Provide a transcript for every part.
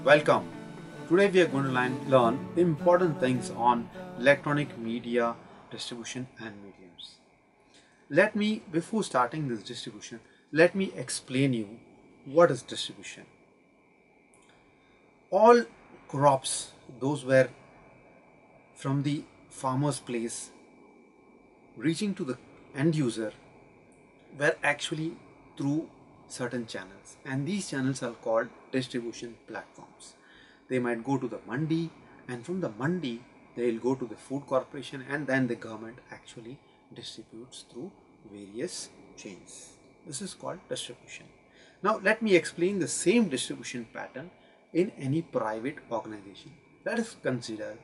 Welcome. Today we are going to learn important things on electronic media distribution and mediums. Before starting this distribution, let me explain you what is distribution. All crops, those were from the farmer's place reaching to the end user, were actually through certain channels, and these channels are called distribution platforms. They might go to the mandi, and from the mandi they will go to the food corporation, and then the government actually distributes through various chains. This is called distribution. Now let me explain the same distribution pattern in any private organization. Let us consider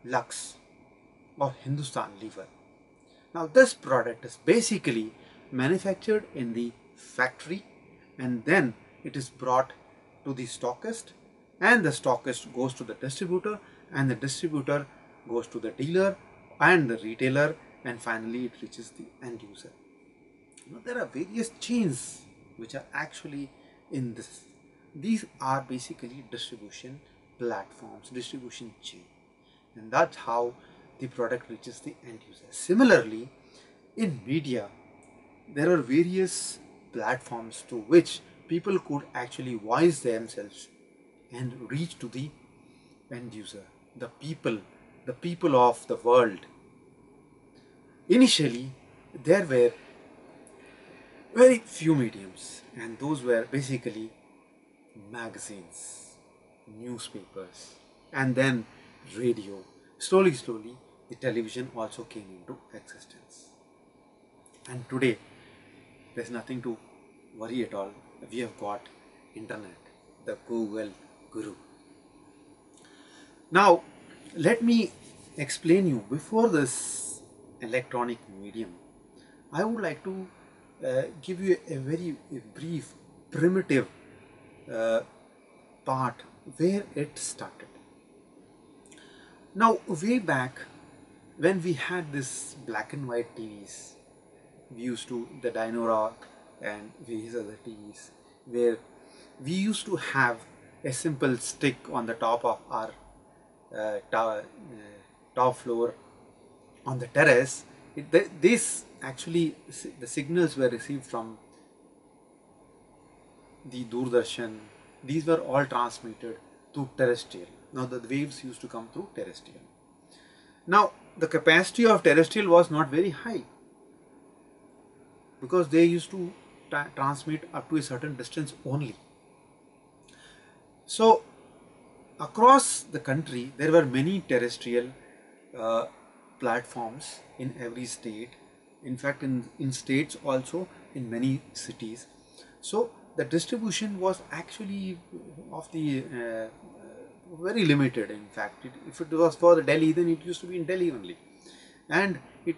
Lux or Hindustan Lever. Now this product is basically manufactured in the factory, and then it is brought to the stockist, and the stockist goes to the distributor, and the distributor goes to the dealer and the retailer, and finally it reaches the end user. Now there are various chains which are actually in this. These are basically distribution platforms, distribution chain, and that's how the product reaches the end user. Similarly, in media, there are various platforms to which people could actually voice themselves and reach to the end user, the people of the world. Initially, there were very few mediums, and those were basically magazines, newspapers, and then radio. Slowly, the television also came into existence. And today, there's nothing to worry at all. We have got internet, the Google Guru. Now, let me explain you before this electronic medium. I would like to give you a very brief, primitive part where it started. Now, way back when we had this black and white TVs, we used to the Dynora and various other TVs, where we used to have a simple stick on the top of our top floor on the terrace. This actually, the signals were received from the Doordarshan. These were all transmitted to terrestrial. Now the waves used to come through terrestrial. Now the capacity of terrestrial was not very high, because they used to transmit up to a certain distance only. So across the country there were many terrestrial platforms in every state, in fact in states also, in many cities. So the distribution was actually of the very limited. In fact, if it was for the Delhi, then it used to be in Delhi only, and it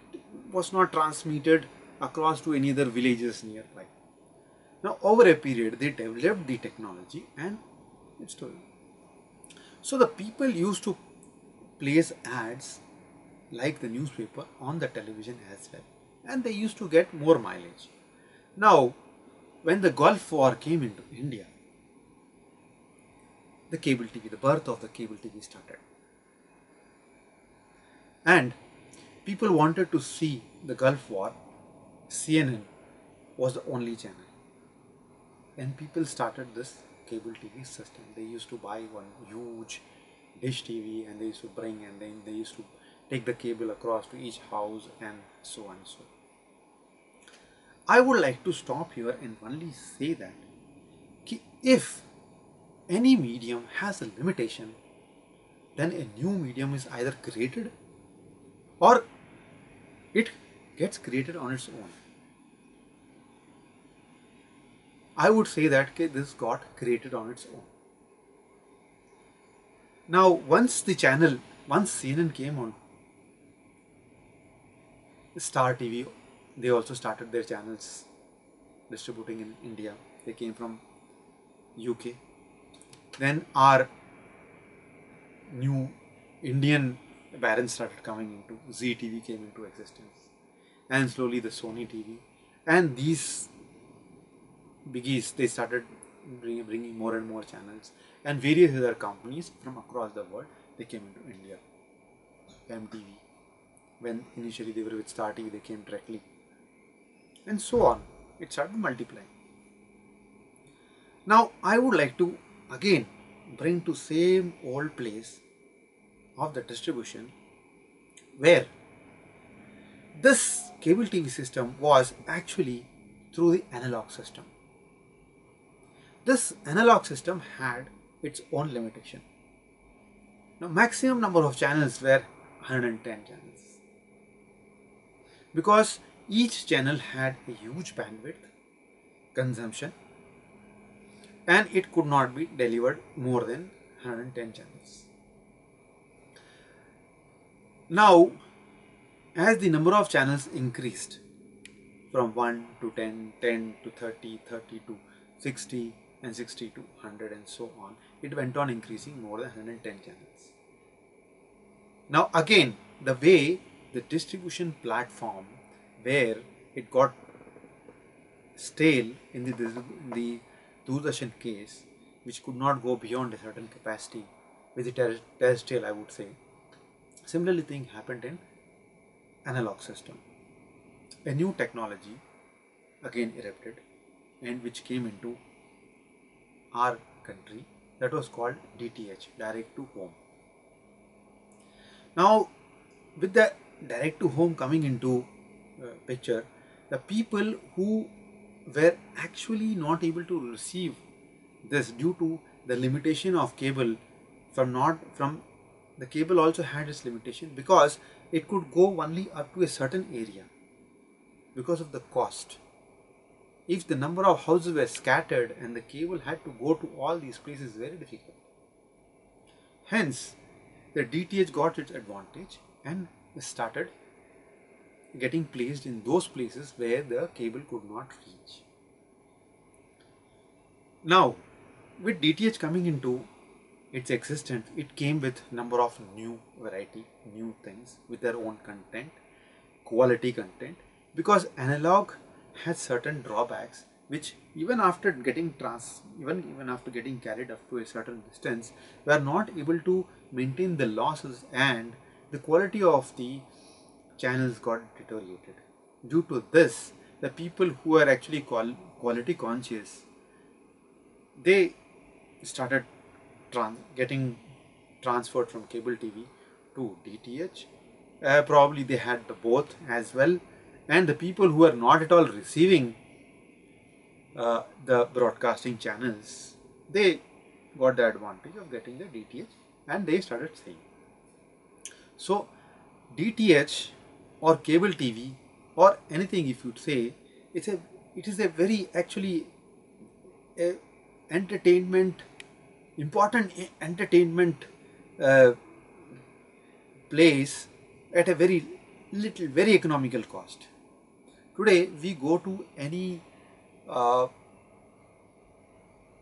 was not transmitted across to any other villages nearby. Now over a period they developed the technology, and it's told. So the people used to place ads like the newspaper on the television as well, and they used to get more mileage. Now when the Gulf War came into India, the cable TV, the birth of the cable TV started, and people wanted to see the Gulf War. CNN was the only channel, and people started this cable TV system. They used to buy one huge dish TV, and they used to bring, and then they used to take the cable across to each house, and so on and so on. I would like to stop here and only say that if any medium has a limitation, then a new medium is either created or it gets created on its own. I would say that this got created on its own. Now once CNN came on, Star TV, they also started their channels distributing in India. They came from UK. Then our new Indian parents started coming into, Zee TV came into existence, and slowly the Sony TV, and these biggies, they started bringing more and more channels, and various other companies from across the world, they came into India. MTV, when initially they were with Star TV, they came directly, and so on. It started multiplying. Now I would like to again bring to same old place of the distribution, where this cable TV system was actually through the analog system. This analog system had its own limitation. Now maximum number of channels were 110 channels, because each channel had a huge bandwidth consumption and it could not be delivered more than 110 channels. Now, as the number of channels increased from 1 to 10, 10 to 30, 30 to 60, and 60 to 100 and so on, it went on increasing more than 110 channels. Now again, the way the distribution platform, where it got stale in the Doordarshan case, which could not go beyond a certain capacity with the terrestrial, I would say. Similarly thing happened in analog system. A new technology again erupted, and which came into our country, that was called DTH, direct to home. Now with the direct to home coming into picture, the people who were actually not able to receive this due to the limitation of cable, from the cable also had its limitation, because it could go only up to a certain area because of the cost. If the number of houses were scattered and the cable had to go to all these places, very difficult. Hence the DTH got its advantage and started getting placed in those places where the cable could not reach. Now with DTH coming into its existence, it came with number of new variety, new things with their own content, quality content, because analog has certain drawbacks which even after getting even after getting carried up to a certain distance, we are not able to maintain the losses, and the quality of the channels got deteriorated. Due to this, the people who are actually quality conscious, they started getting transferred from cable TV to DTH. Probably they had the both as well, and the people who are not at all receiving the broadcasting channels, they got the advantage of getting the DTH, and they started saying. So DTH or cable TV or anything, if you say, it is a very actually important entertainment place at a very economical cost. Today we go to any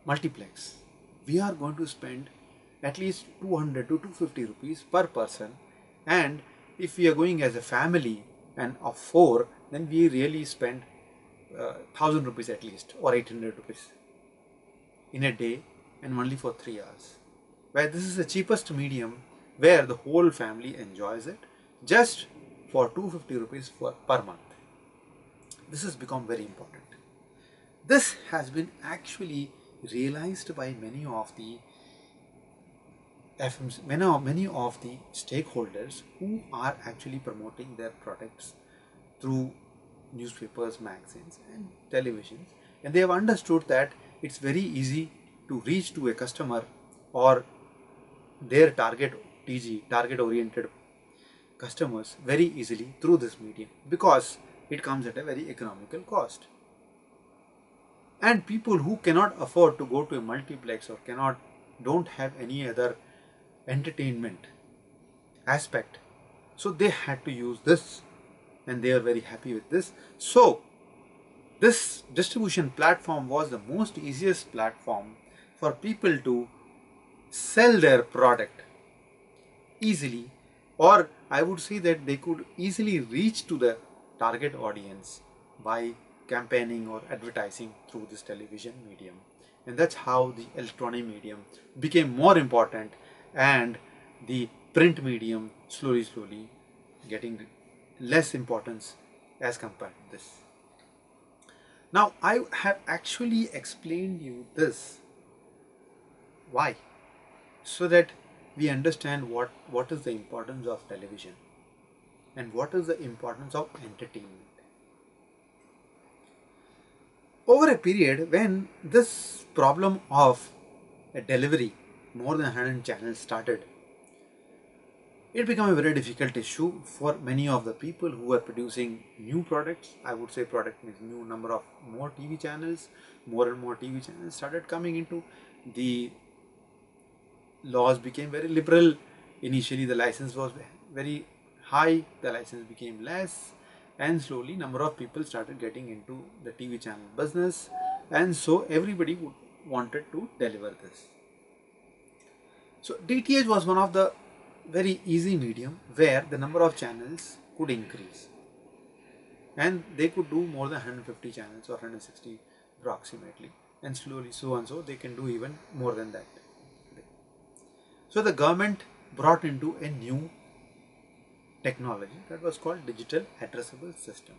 multiplex, we are going to spend at least 200 to 250 rupees per person, and if we are going as a family and of 4, then we really spend 1000 rupees at least, or 800 rupees in a day, and only for 3 hours, where this is the cheapest medium where the whole family enjoys it just for 250 rupees per month. This has become very important. This has been actually realized by many of the FMs, many of the stakeholders who are actually promoting their products through newspapers, magazines and televisions, and they have understood that it's very easy to reach to a customer or their target oriented customers very easily through this medium, because it comes at a very economical cost. And people who cannot afford to go to a multiplex or don't have any other entertainment aspect, so they had to use this, and they are very happy with this. So this distribution platform was the most easiest platform for people to sell their product easily, or I would say that they could easily reach to the target audience by campaigning or advertising through this television medium. And that's how the electronic medium became more important, and the print medium slowly getting less importance as compared to this. Now I have actually explained you this. Why? So that we understand what is the importance of television and what is the importance of entertainment. Over a period when this problem of a delivery more than 100 channels started, it became a very difficult issue for many of the people who were producing new products. I would say product means new number of more TV channels, more and more TV channels started coming into. The laws became very liberal. Initially the license was very high, the license became less, and slowly number of people started getting into the TV channel business, and so everybody wanted to deliver this. So DTH was one of the very easy medium where the number of channels could increase, and they could do more than 150 channels or 160 approximately, and slowly so and so they can do even more than that. So the government brought into a new technology that was called digital addressable system.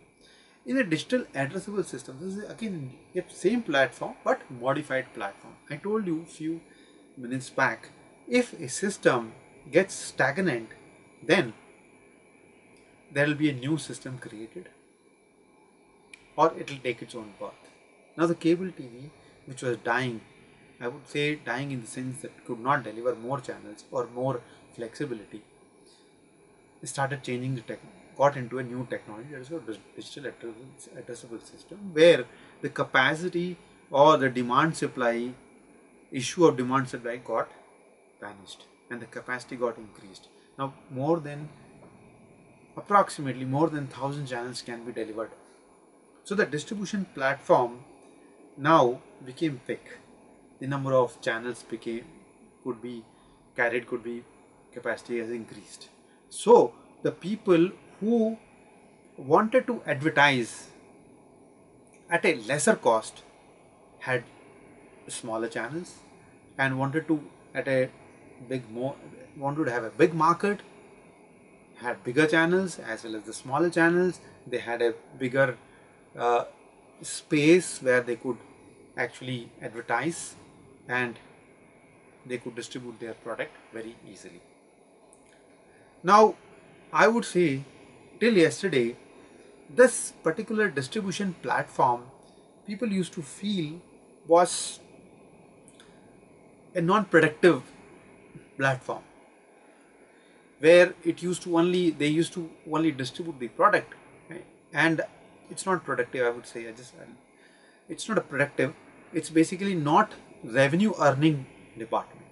In a digital addressable system, this is again a same platform but modified platform. I told you few minutes back, if a system gets stagnant, then there will be a new system created or it will take its own path. Now the cable TV, which was dying, I would say dying in the sense that could not deliver more channels or more flexibility, started changing the tech, got into a new technology, that is a digital addressable system, where the capacity or the demand supply issue of demand supply got vanished and the capacity got increased. Now approximately more than 1,000 channels can be delivered. So the distribution platform now became big. The number of channels could be capacity has increased. So the people who wanted to advertise at a lesser cost had smaller channels, and wanted to have a big market, had bigger channels as well as the smaller channels. They had a bigger space where they could actually advertise, and they could distribute their product very easily. Now I would say till yesterday, this particular distribution platform people used to feel was a non-productive platform, where they used to only distribute the product, right? And it's not productive. I would say it's not a productive. It's basically not revenue earning department.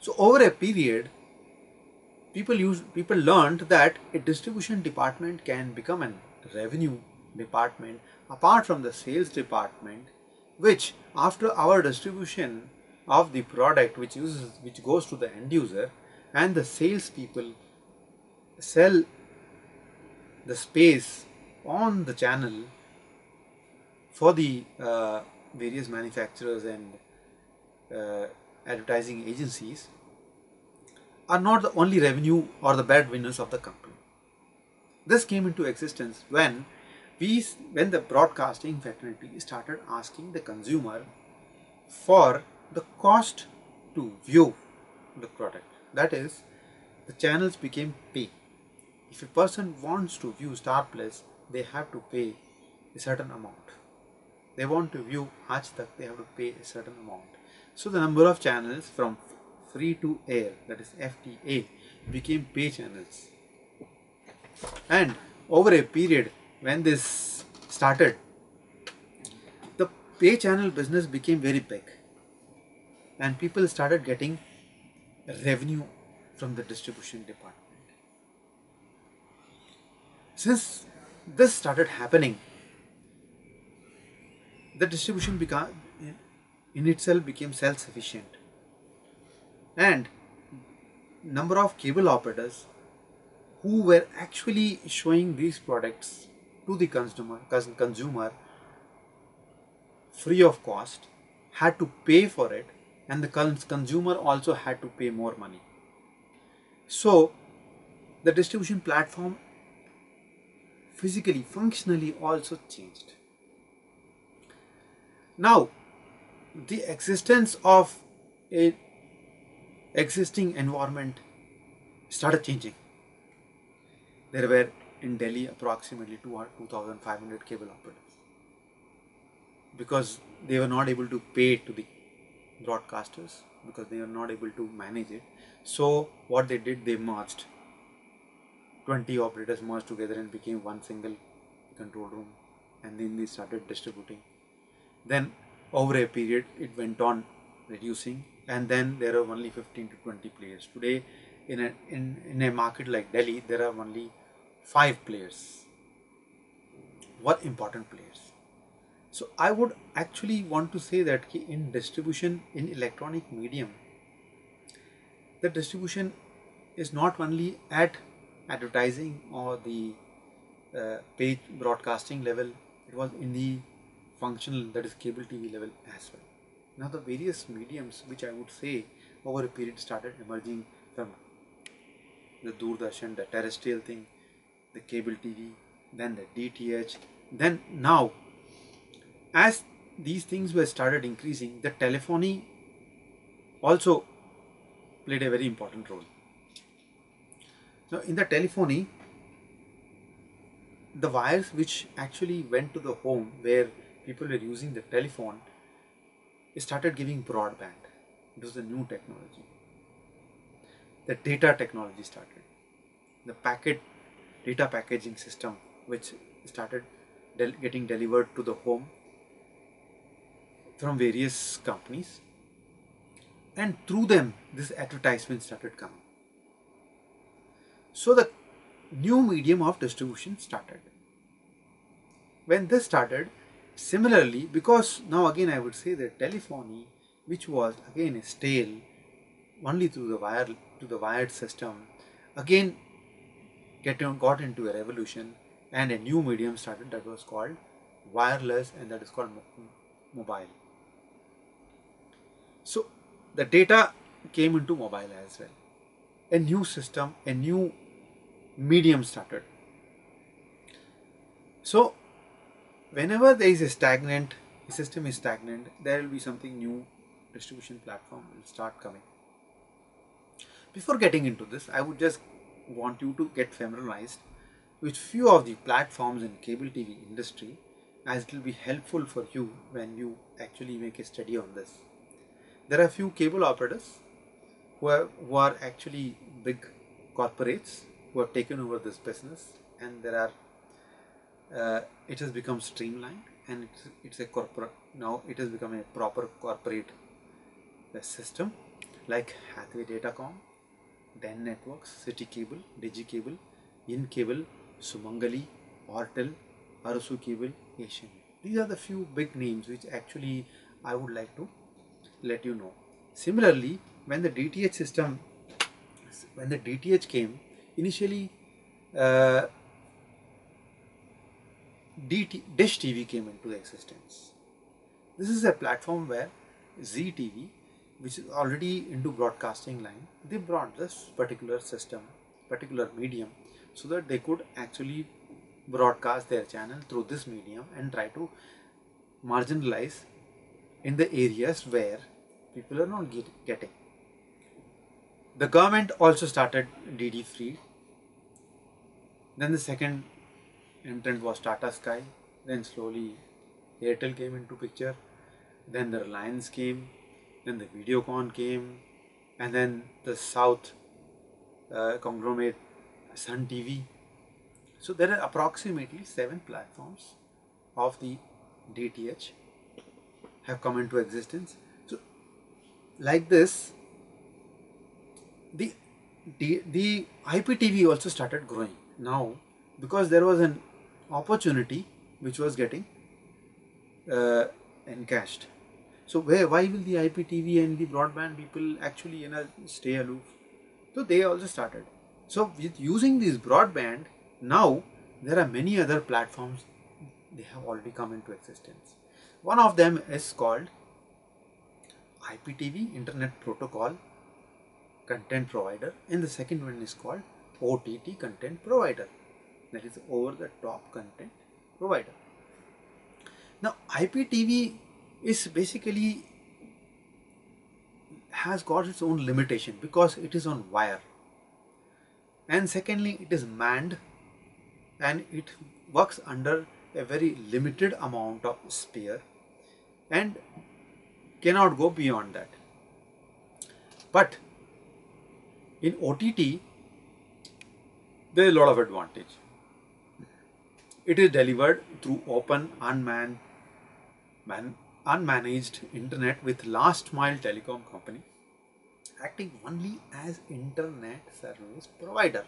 So over a period, people learned that a distribution department can become a revenue department apart from the sales department, which after our distribution of the product which goes to the end user, and the sales people sell the space on the channel for the various manufacturers and advertising agencies, are not the only revenue or the breadwinners of the company. This came into existence when the broadcasting fraternity started asking the consumer for the cost to view the product. That is, the channels became pay. If a person wants to view Star Plus, they have to pay a certain amount. They want to view Aaj Tak, they have to pay a certain amount. So the number of channels from free to air, that is FTA, became pay channels. And over a period when this started, the pay channel business became very big, and people started getting revenue from the distribution department. Since this started happening, the distribution in itself became self-sufficient, and number of cable operators who were actually showing these products to the consumer free of cost, had to pay for it, and the consumer also had to pay more money. So the distribution platform physically, functionally also changed. Now, the existence of a existing environment started changing. There were in Delhi approximately 2,500 cable operators because they were not able to pay to the broadcasters, because they were not able to manage it. So what they did, they merged. 20 operators merged together and became one single control room, and then they started distributing. Then over a period it went on reducing, and then there are only 15 to 20 players. Today in a market like Delhi, there are only 5 players. What important players? So I would actually want to say that in distribution, in electronic medium, the distribution is not only at advertising or the page broadcasting level, it was in the functional, that is cable TV level as well. Now the various mediums which I would say over a period started emerging from the Doordarshan, the terrestrial thing, the cable TV, then the DTH, then now as these things were started increasing, the telephony also played a very important role. Now in the telephony, the wires which actually went to the home where people were using the telephone started giving broadband. It was a new technology. The data technology started. The data packaging system which started getting delivered to the home from various companies, and through them this advertisement started coming. So the new medium of distribution started. When this started, similarly, because now again I would say that telephony, which was again stale only through the wired system, again got into a revolution, and a new medium started that was called wireless, and that is called mobile. So the data came into mobile as well. A new system, a new medium started. So whenever there is a system is stagnant, there will be something new, distribution platform will start coming. Before getting into this, I would just want you to get familiarized with few of the platforms in cable TV industry, as it will be helpful for you when you actually make a study on this. There are few cable operators who are actually big corporates who have taken over this business, and there are it has become streamlined, and it's a corporate, now it has become a proper corporate system, like Hathway Datacom, Den Networks, City Cable, Digi Cable, In Cable, Sumangali, Ortel, Arasu Cable, Asian. These are the few big names which actually I would like to let you know. Similarly, when the DTH came, initially Dish TV came into existence. This is a platform where Zee TV, which is already into broadcasting line, they brought this particular system, particular medium, so that they could actually broadcast their channel through this medium and try to marginalize in the areas where people are not getting. The government also started DD free. Then the second entrant was Tata Sky. Then slowly Airtel came into picture. Then the Reliance came. Then the Videocon came. And then the South conglomerate Sun TV. So there are approximately 7 platforms of the DTH have come into existence. So like this, the IPTV also started growing now, because there was an opportunity which was getting encashed. So why will the IPTV and the broadband people actually stay aloof? So they also started. So with using this broadband, now there are many other platforms, they have already come into existence. One of them is called IPTV, Internet Protocol Content Provider, and the second one is called OTT Content Provider, that is over the top content provider. Now IPTV is basically has got its own limitation because it is on wire, and secondly it is manned, and it works under a very limited amount of sphere and cannot go beyond that. But in OTT there is a lot of advantage. It is delivered through open unmanaged internet with last mile telecom company acting only as internet service provider.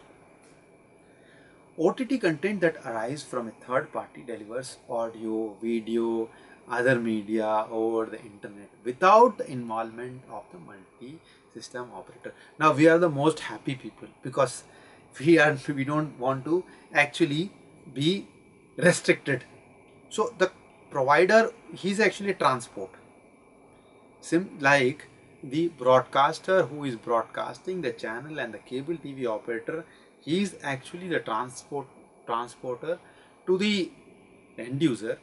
OTT content that arises from a third party delivers audio, video, other media over the internet without the involvement of the multi-system operator. Now we are the most happy people because we don't want to actually be restricted. So the provider, he's actually transport. Like the broadcaster who is broadcasting the channel and the cable TV operator, he is actually the transporter to the end user,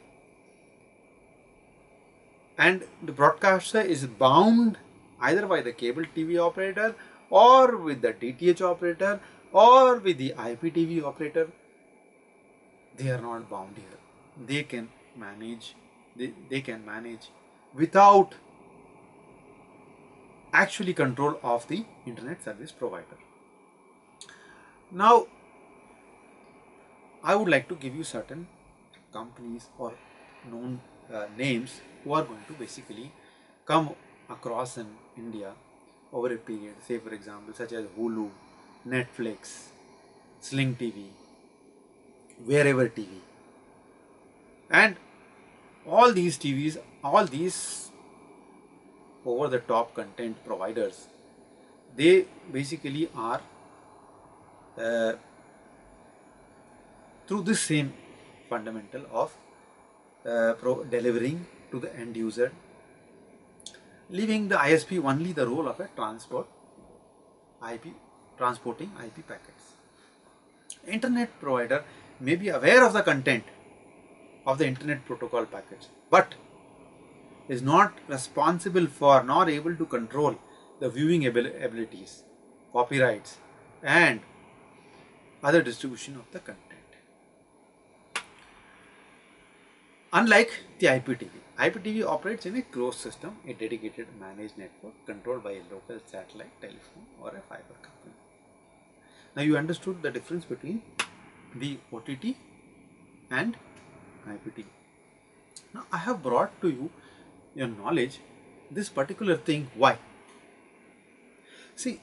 and the broadcaster is bound either by the cable TV operator or with the DTH operator or with the IPTV operator. They are not bound here. They can manage. They can manage without actually control of the internet service provider. Now, I would like to give you certain companies or known names who are going to basically come across in India over a period. Say for example, such as Hulu, Netflix, Sling TV, Wherever TV, and all these TVs, all these over the top content providers, they basically are through this same fundamental of delivering to the end user, leaving the ISP only the role of a transporting IP packets. Internet provider may be aware of the content of the internet protocol packets, but is not responsible for nor able to control the viewing abilities, copyrights, and other distribution of the content. Unlike the IPTV, IPTV operates in a closed system, a dedicated managed network controlled by a local satellite, telephone, or a fiber company. Now you understood the difference between the OTT and IPTV. Now I have brought to you your knowledge this particular thing. Why? See,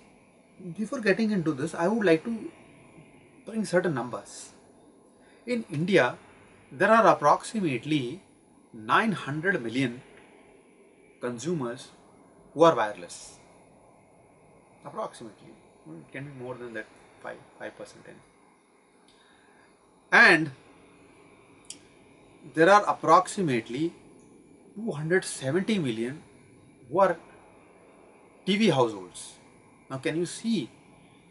before getting into this, I would like to bring certain numbers. In India, there are approximately 900 million consumers who are wireless. Approximately. It can be more than that, 5%. And there are approximately 270 million who are TV households. Now can you see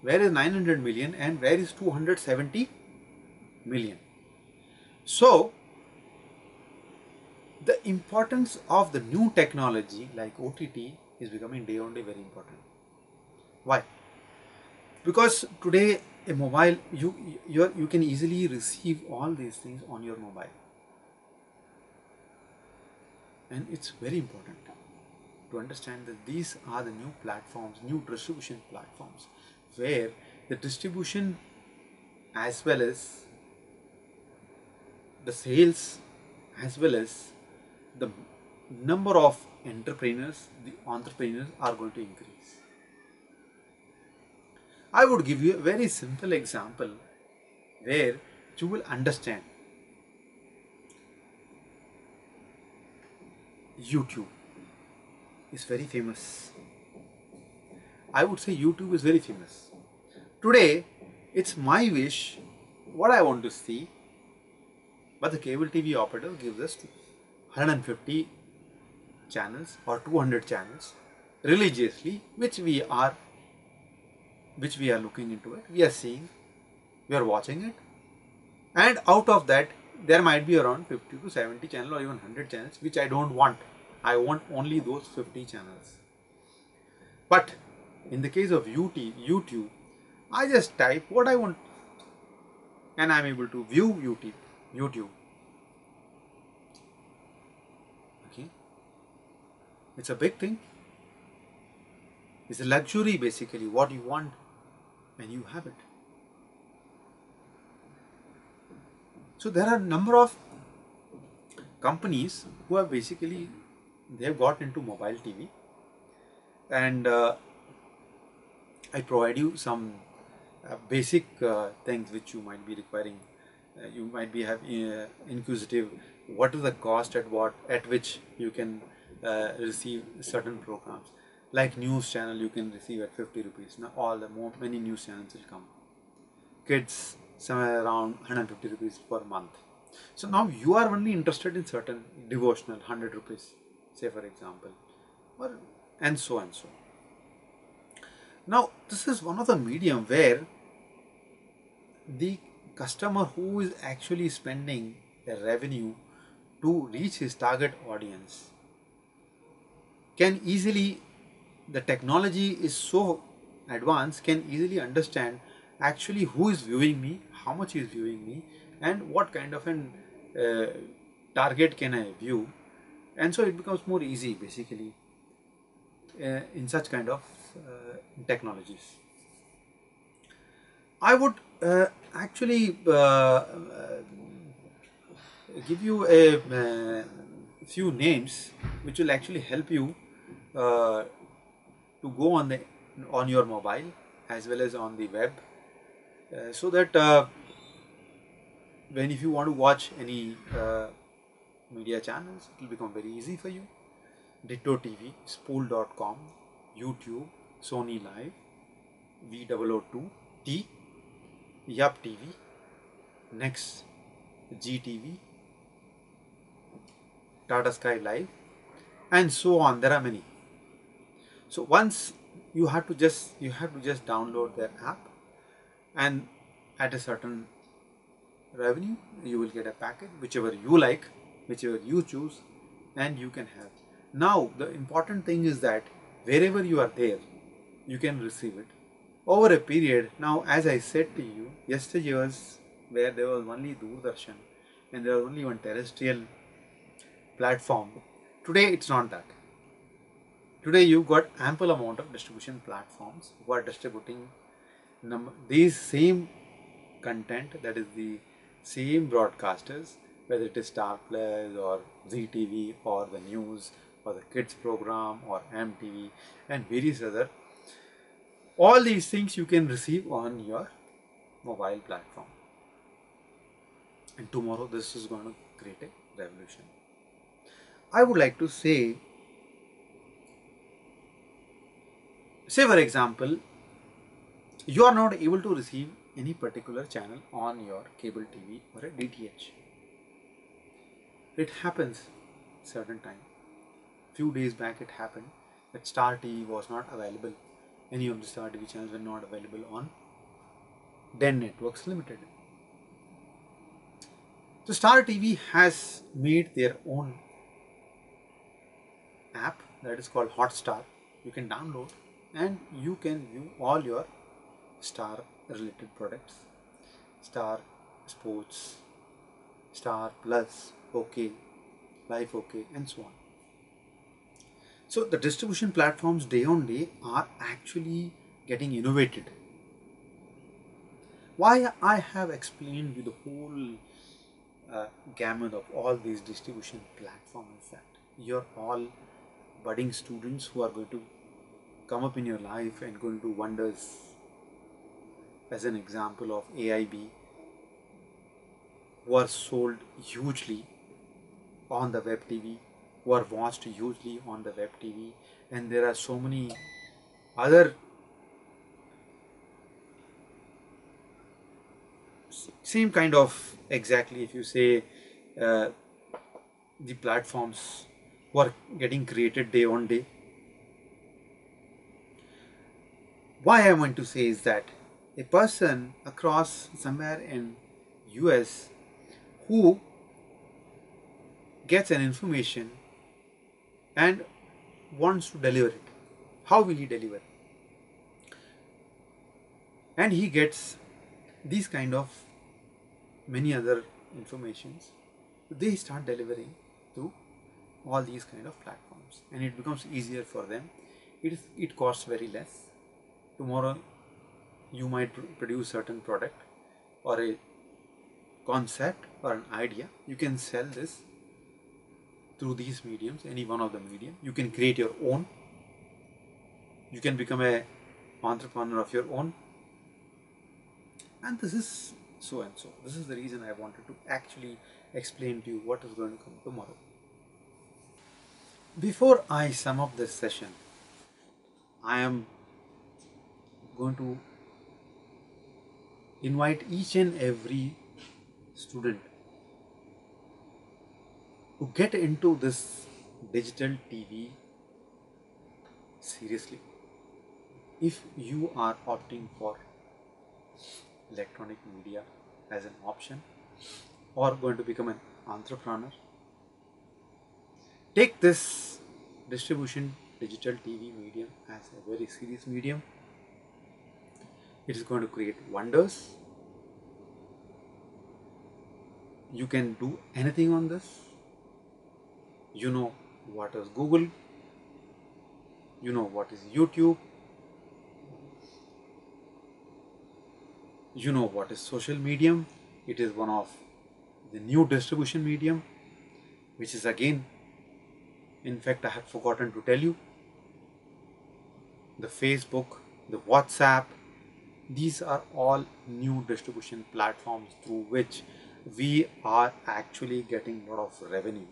where is 900 million and where is 270 million? So the importance of the new technology like OTT is becoming day on day very important. Why? Because today a mobile, you can easily receive all these things on your mobile, and it's very important to understand that these are the new platforms, new distribution platforms, where the distribution as well as the sales as well as the number of entrepreneurs are going to increase. I would give you a very simple example where you will understand. YouTube is very famous. I would say YouTube is very famous. Today, it's my wish, what I want to see, but the cable TV operator gives us 150 channels or 200 channels religiously, which we are looking into it, we are seeing, we are watching it, and out of that there might be around 50 to 70 channels or even 100 channels which I don't want. I want only those 50 channels. But in the case of YouTube, I just type what I want and I'm able to view YouTube. Okay, it's a big thing. It's a luxury basically. What you want and you have it. So there are a number of companies who have basically they've got into mobile TV, and I provide you some basic things which you might be requiring. You might be inquisitive. What is the cost at which you can receive certain programs? Like news channel, you can receive at 50 rupees. Now many news channels will come. Kids somewhere around 150 rupees per month. So now you are only interested in certain devotional 100 rupees, say for example, or and so and so. Now this is one of the medium where the customer who is actually spending a revenue to reach his target audience can easily, the technology is so advanced, can easily understand actually who is viewing me, how much is viewing me, and what kind of an target can I view, and so it becomes more easy basically in such kind of technologies. I would actually give you a few names which will actually help you to go on your mobile as well as on the web, so that when if you want to watch any media channels, it will become very easy for you. Ditto TV, Spool.com, YouTube, Sony Live, V002T, Yup TV, Next, GTV, Tata Sky Live, and so on. There are many. So once you have to just download their app, and at a certain revenue you will get a package whichever you like, whichever you choose, and you can have. Now the important thing is that wherever you are there, you can receive it over a period. Now, as I said to you, yesterday was where there was only Doordarshan and there was only one terrestrial platform. Today it's not that. Today you've got ample amount of distribution platforms who are distributing these same content, that is the same broadcasters, whether it is Star Plus or ZTV or the news or the kids program or MTV and various other. All these things you can receive on your mobile platform. And tomorrow this is going to create a revolution. I would like to say for example, you are not able to receive any particular channel on your cable TV or a DTH. It happens certain time. Few days back it happened that Star TV was not available. Any of the Star TV channels were not available on Den Networks Limited. So Star TV has made their own app that is called Hotstar. You can download and you can view all your Star related products, Star Sports, Star Plus, OK, Life OK, and so on. So the distribution platforms day on day are actually getting innovated. Why I have explained you the whole gamut of all these distribution platforms is that you're all budding students who are going to come up in your life and going to do wonders. As an example of AIB, who are sold hugely on the web TV, who are watched hugely on the web TV, and there are so many other same kind of, exactly, if you say the platforms who are getting created day on day. Why I want to say is that a person across somewhere in US who gets an information and wants to deliver it, how will he deliver? And he gets these kind of many other informations. They start delivering through all these kind of platforms, and it becomes easier for them. It costs very less. Tomorrow you might produce certain product or a concept or an idea. You can sell this through these mediums, any one of the medium. You can create your own. You can become a entrepreneur of your own. And this is so and so. This is the reason I wanted to actually explain to you what is going to come tomorrow. Before I sum up this session, I am going to invite each and every student to get into this digital TV seriously. If you are opting for electronic media as an option or going to become an entrepreneur, take this distribution digital TV medium as a very serious medium. It is going to create wonders. You can do anything on this. You know what is Google, you know what is YouTube, you know what is social medium. It is one of the new distribution medium, which is again, in fact I had forgotten to tell you, the Facebook, the WhatsApp, these are all new distribution platforms through which we are actually getting a lot of revenue.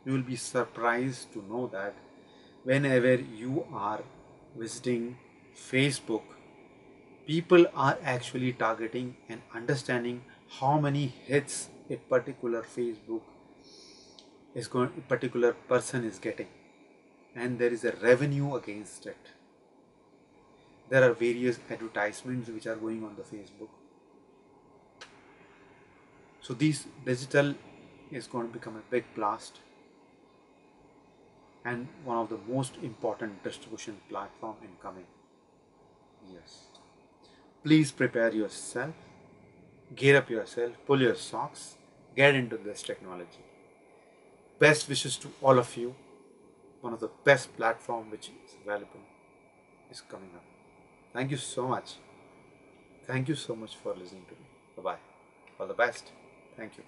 You will be surprised to know that whenever you are visiting Facebook, people are actually targeting and understanding how many hits a particular Facebook is going, a particular person is getting, and there is a revenue against it. There are various advertisements which are going on the Facebook. So this digital is going to become a big blast and one of the most important distribution platform in coming years. Please prepare yourself, gear up yourself, pull your socks, get into this technology. Best wishes to all of you. One of the best platform which is available is coming up. Thank you so much. Thank you so much for listening to me. Bye-bye. All the best. Thank you.